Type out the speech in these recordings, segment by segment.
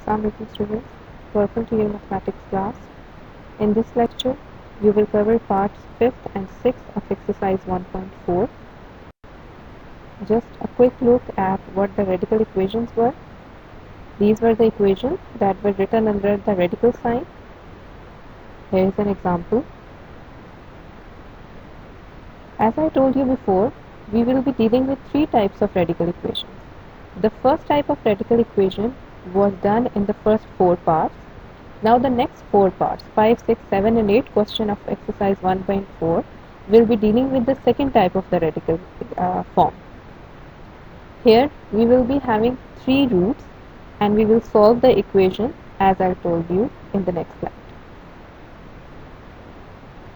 Assalamualaikum students, welcome to your mathematics class. In this lecture, you will cover parts 5th and 6th of exercise 1.4. Just a quick look at what the radical equations were. These were the equations that were written under the radical sign. Here is an example. As I told you before, we will be dealing with three types of radical equations. The first type of radical equation was done in the first four parts. Now the next four parts, 5, 6, 7 and 8 question of exercise 1.4 will be dealing with the second type of the radical form. Here we will be having three roots and we will solve the equation as I told you in the next slide.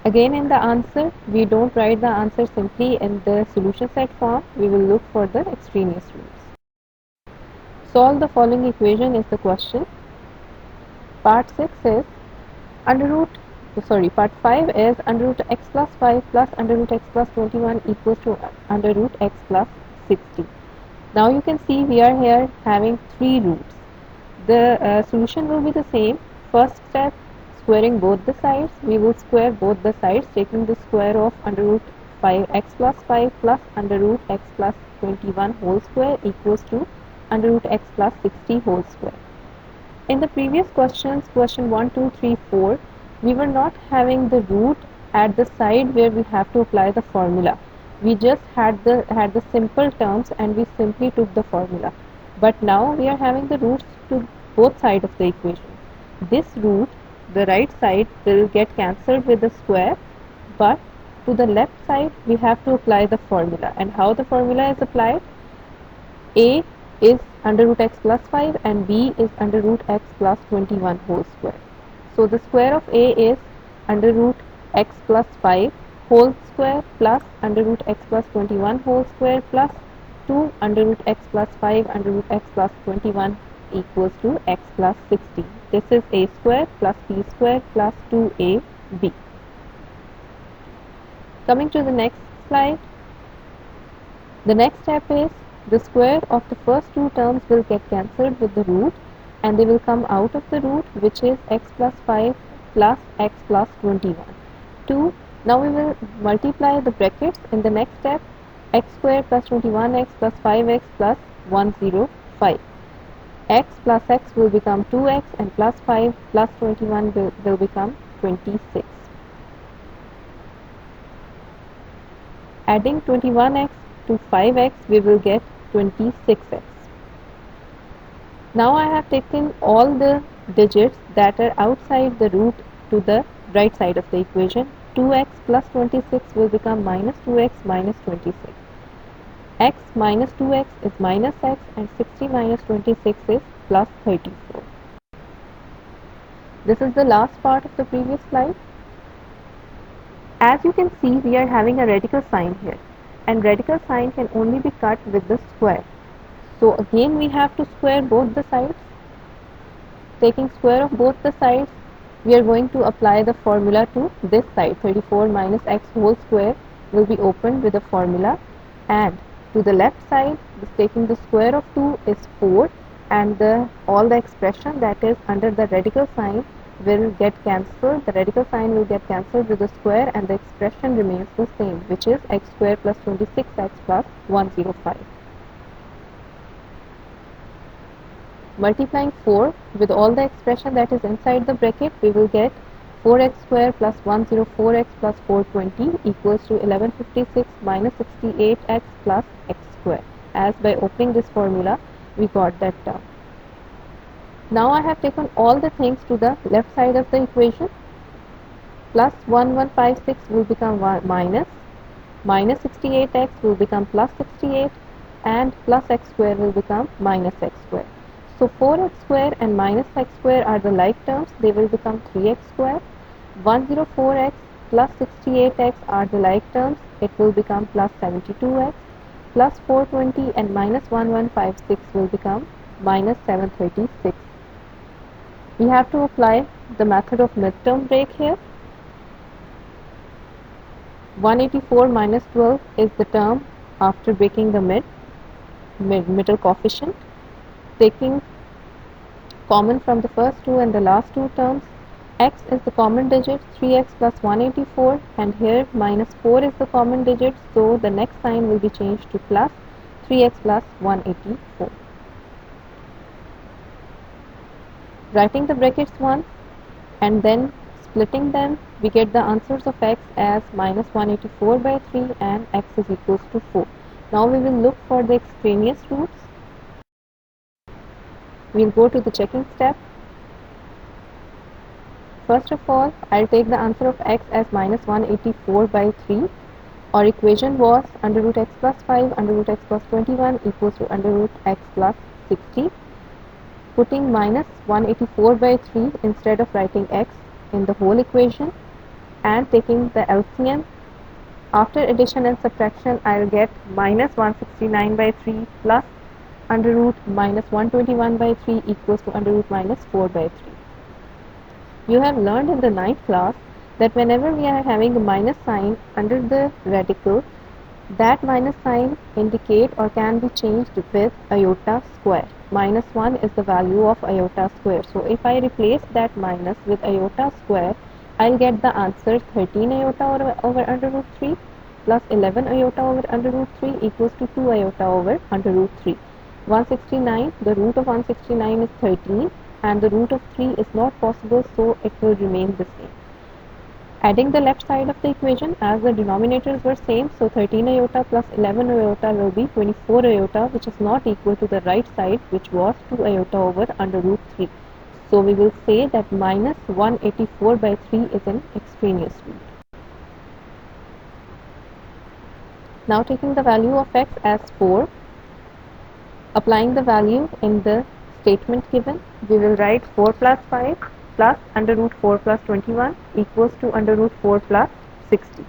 Again, in the answer, we don't write the answer simply in the solution set form. We will look for the extraneous roots. Solve the following equation is the question. Part 6 is part 5 is under root x plus 5 plus under root x plus 21 equals to under root x plus 60. Now you can see we are here having three roots. The solution will be the same. First step, squaring both the sides. We will square both the sides taking the square of under root 5x plus 5 plus under root x plus 21 whole square equals to under root x plus 60 whole square. In the previous questions, question 1, 2, 3, 4, we were not having the root at the side where we have to apply the formula. We just had the simple terms and we simply took the formula. But now we are having the roots to both sides of the equation. This root, the right side, will get cancelled with the square, but to the left side we have to apply the formula. And how the formula is applied? A is under root x plus 5 and b is under root x plus 21 whole square. So the square of a is under root x plus 5 whole square plus under root x plus 21 whole square plus 2 under root x plus 5 under root x plus 21 equals to x plus 60. This is a square plus b square plus 2ab. Coming to the next slide. The next step is the square of the first two terms will get cancelled with the root and they will come out of the root, which is x plus 5 plus x plus 21. 2. Now we will multiply the brackets in the next step. X square plus 21x plus 5x plus 105. X plus x will become 2x and plus 5 plus 21 will become 26. Adding 21x to 5x, we will get 26x. Now I have taken all the digits that are outside the root to the right side of the equation. 2x plus 26 will become minus 2x minus 26. X minus 2x is minus x and 60 minus 26 is plus 34. This is the last part of the previous slide. As you can see, we are having a radical sign here, and radical sign can only be cut with the square. So again we have to square both the sides. Taking square of both the sides, we are going to apply the formula to this side. 34 minus x whole square will be opened with the formula, and to the left side, taking the square of 2 is 4, and all the expression that is under the radical sign will get cancelled. The radical sign will get cancelled with the square and the expression remains the same, which is x square plus 26x plus 105. Multiplying 4 with all the expression that is inside the bracket, we will get 4x square plus 104x plus 420 equals to 1156 minus 68x plus x square. As by opening this formula, we got that term. Now I have taken all the things to the left side of the equation. Plus 1156 will become minus 68x will become plus 68 and plus x square will become minus x square. So 4x square and minus x square are the like terms, they will become 3x square. 104x plus 68x are the like terms, it will become plus 72x. Plus 420 and minus 1156 will become minus 736. We have to apply the method of midterm break here. 184 minus 12 is the term after breaking the middle coefficient. Taking common from the first two and the last two terms. X is the common digit, 3x plus 184, and here minus 4 is the common digit, so the next sign will be changed to plus 3x plus 184. Writing the brackets once and then splitting them, we get the answers of x as minus 184 by 3 and x is equals to 4. Now we will look for the extraneous roots. We'll go to the checking step. First of all, I'll take the answer of x as minus 184 by 3. Our equation was under root x plus 5 under root x plus 21 equals to under root x plus 60. Putting minus 184 by 3 instead of writing x in the whole equation and taking the LCM. After addition and subtraction, I'll get minus 169 by 3 plus under root minus 121 by 3 equals to under root minus 4 by 3. You have learned in the ninth class that whenever we are having a minus sign under the radical, that minus sign indicate or can be changed with iota square. Minus 1 is the value of iota square. So if I replace that minus with iota square, I'll get the answer 13 iota over under root 3 plus 11 iota over under root 3 equals to 2 iota over under root 3. 169, the root of 169 is 13 and the root of 3 is not possible, so it will remain the same. Adding the left side of the equation as the denominators were same, so 13 iota plus 11 iota will be 24 iota, which is not equal to the right side, which was 2 iota over under root 3. So we will say that minus 184 by 3 is an extraneous root. Now taking the value of x as 4, applying the value in the statement given, we will write 4 plus 5 plus under root 4 plus 21 equals to under root 4 plus 60.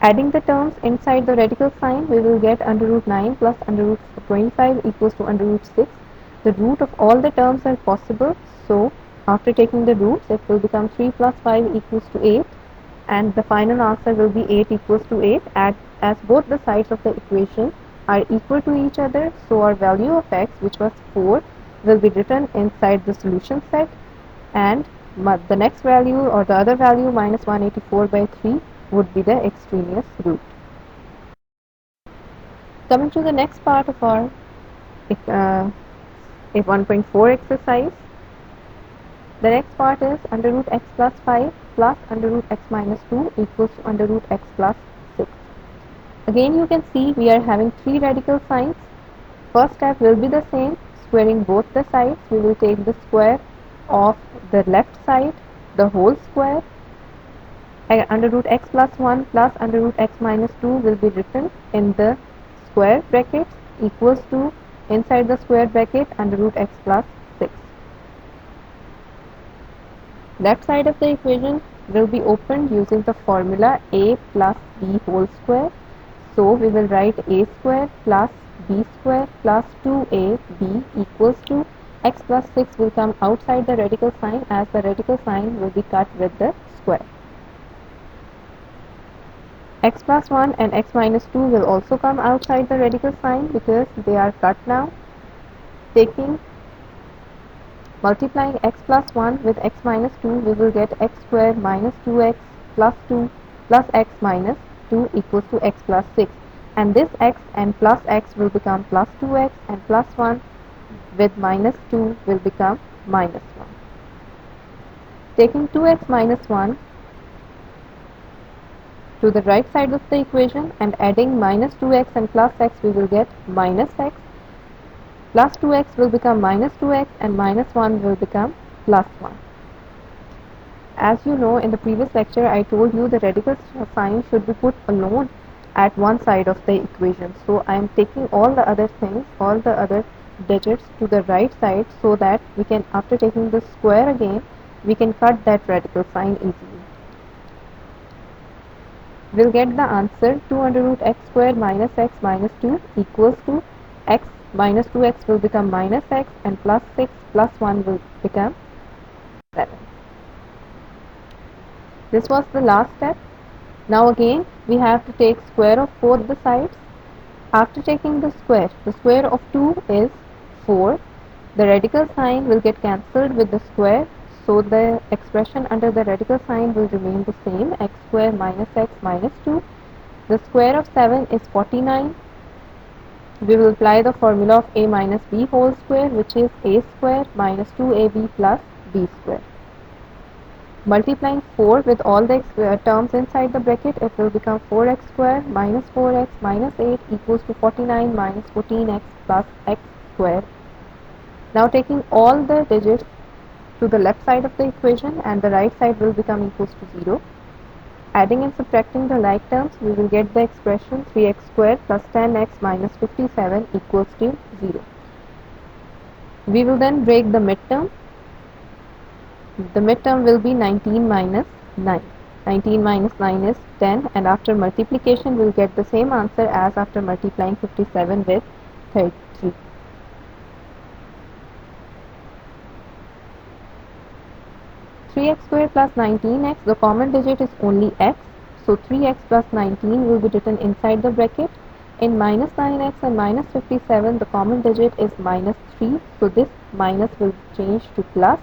Adding the terms inside the radical sign, we will get under root 9 plus under root 25 equals to under root 6. The root of all the terms are possible, so after taking the roots, it will become 3 plus 5 equals to 8 and the final answer will be 8 equals to 8 as both the sides of the equation are equal to each other, so our value of x, which was 4, will be written inside the solution set and the next value or the other value minus 184 by 3 would be the extraneous root. Coming to the next part of our 1.4 exercise, the next part is under root x plus 5 plus under root x minus 2 equals to under root x plus 6. Again you can see we are having three radical signs. First step will be the same, squaring both the sides. We will take the square of the left side, the whole square. Under root x plus 1 plus under root x minus 2 will be written in the square brackets equals to inside the square bracket under root x plus 6. Left side of the equation will be opened using the formula a plus b whole square. So we will write a square plus b square plus 2ab equals to x plus 6 will come outside the radical sign as the radical sign will be cut with the square. X plus 1 and x minus 2 will also come outside the radical sign because they are cut now. Multiplying x plus 1 with x minus 2, we will get x square minus 2x plus 2 plus x minus 2 equals to x plus 6. And this x and plus x will become plus 2x and plus 1 with minus 2 will become minus 1. Taking 2x minus 1 to the right side of the equation and adding minus 2x and plus x, we will get minus x. Plus 2x will become minus 2x and minus 1 will become plus 1. As you know, in the previous lecture I told you the radical sign should be put alone at one side of the equation. So I am taking all the other things, all the other digits to the right side so that we can, after taking the square again, we can cut that radical sign easily. We'll get the answer 2 under root x squared minus x minus 2 equals to x minus 2x will become minus x and plus 6 plus 1 will become 7. This was the last step. Now again we have to take square of both the sides. After taking the square of 2 is 4. The radical sign will get cancelled with the square, so the expression under the radical sign will remain the same, x square minus x minus 2. The square of 7 is 49. We will apply the formula of a minus b whole square, which is a square minus 2ab plus b square. Multiplying 4 with all the terms inside the bracket, it will become 4x square minus 4x minus 8 equals to 49 minus 14x plus x square. Now taking all the digits to the left side of the equation, and the right side will become equals to 0. Adding and subtracting the like terms, we will get the expression 3x square plus 10x minus 57 equals to 0. We will then break the midterm. The midterm will be 19 minus 9. 19 minus 9 is 10, and after multiplication we will get the same answer as after multiplying 57 with 33. 3x square plus 19x, the common digit is only x, so 3x plus 19 will be written inside the bracket. In minus 9x and minus 57, the common digit is minus 3, so this minus will change to plus.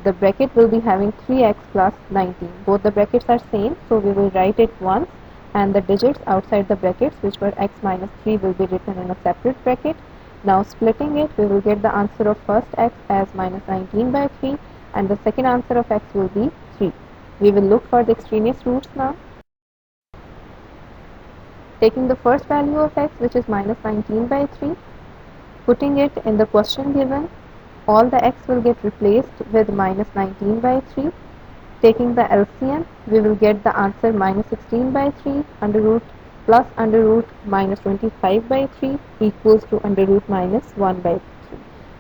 The bracket will be having 3x plus 19. Both the brackets are same, so we will write it once, and the digits outside the brackets, which were x minus 3, will be written in a separate bracket. Now splitting it, we will get the answer of first x as minus 19 by 3, and the second answer of x will be 3. We will look for the extraneous roots now. Taking the first value of x, which is minus 19 by 3, putting it in the question given, all the x will get replaced with minus 19 by 3. Taking the LCM, we will get the answer minus 16 by 3 under root plus under root minus 25 by 3 equals to under root minus 1 by 3.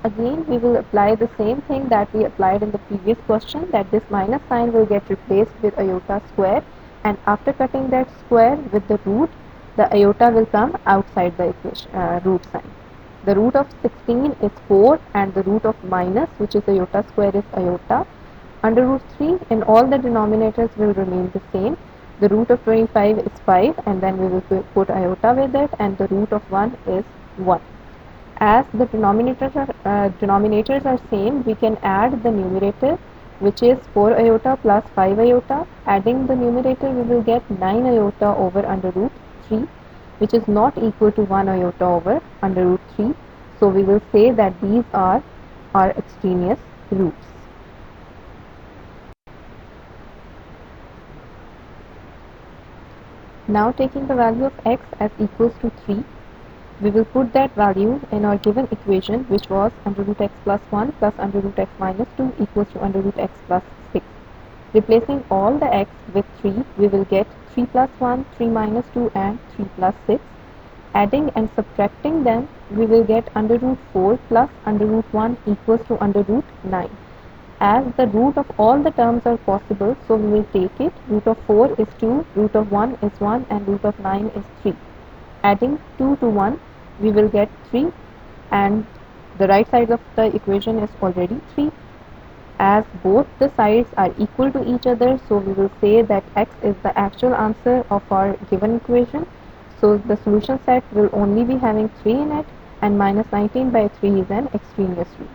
Again, we will apply the same thing that we applied in the previous question, that this minus sign will get replaced with iota square, and after cutting that square with the root, the iota will come outside the equation, root sign. The root of 16 is 4, and the root of minus, which is iota square, is iota. Under root 3, in all the denominators will remain the same. The root of 25 is 5, and then we will put iota with it, and the root of 1 is 1. As the denominators are same, we can add the numerator, which is 4 iota plus 5 iota. Adding the numerator, we will get 9 iota over under root 3, which is not equal to 1 iota over under root 3. So we will say that these are our extraneous roots. Now taking the value of x as equals to 3, we will put that value in our given equation, which was under root x plus 1 plus under root x minus 2 equals to under root x plus 6. Replacing all the x with 3, we will get 3 plus 1, 3 minus 2 and 3 plus 6. Adding and subtracting them, we will get under root 4 plus under root 1 equals to under root 9. As the root of all the terms are possible, so we will take it. Root of 4 is 2, root of 1 is 1, and root of 9 is 3. Adding 2 to 1, we will get 3, and the right side of the equation is already 3. As both the sides are equal to each other, so we will say that x is the actual answer of our given equation. So the solution set will only be having 3 in it, and minus 19 by 3 is an extraneous root.